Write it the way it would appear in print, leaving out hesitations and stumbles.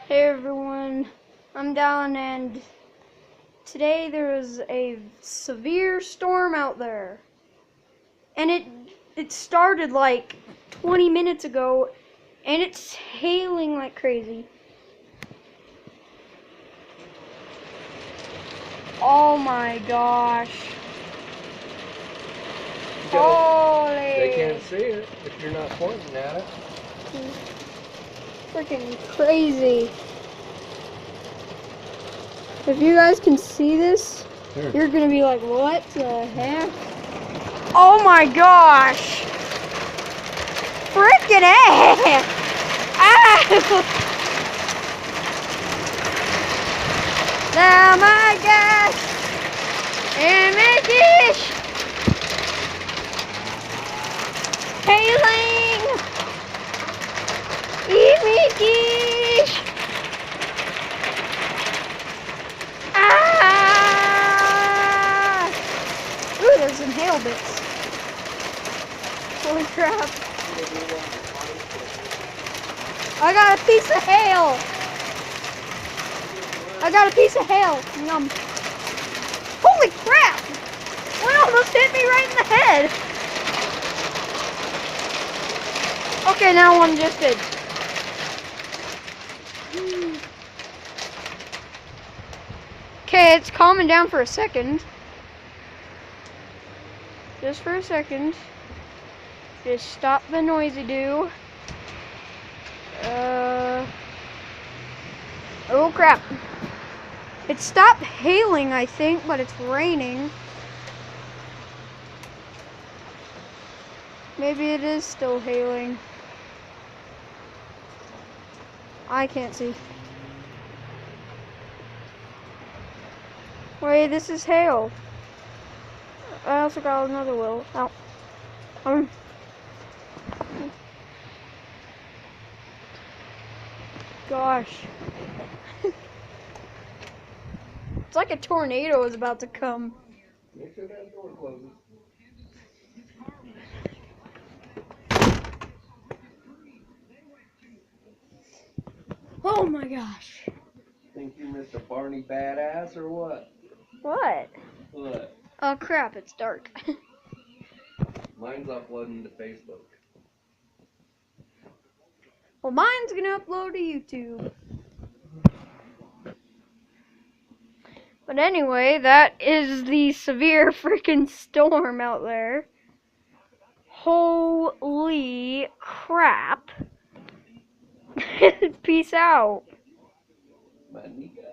Hey everyone, I'm Dallin, and today there was a severe storm out there, and it started like 20 minutes ago, and it's hailing like crazy. Oh my gosh! Holy! They can't see it if you're not pointing at it. Freaking crazy! If you guys can see this, you're gonna be like, what the heck? Oh my gosh! Freaking A! Ah! Oh my gosh! And my dish! Hailing! Eat me dish! Ah! Ooh, there's some hail bits. Holy crap. I got a piece of hail! I got a piece of hail! Yum. Holy crap! One almost hit me right in the head! Okay, now one just did. Okay, it's calming down for a second. Just for a second. Just stop the noisy do. Oh crap. It stopped hailing, I think, but it's raining. Maybe it is still hailing. I can't see. Wait, this is hail. I also got another wheel. Ow. Gosh. It's like a tornado is about to come. Make sure that door closes. Oh my gosh. Think you're Mr. Barney Badass or what? What? What? Oh crap, it's dark. Mine's uploading to Facebook. Well, mine's gonna upload to YouTube. But anyway, that is the severe freaking storm out there. Holy crap. Peace out. Manika.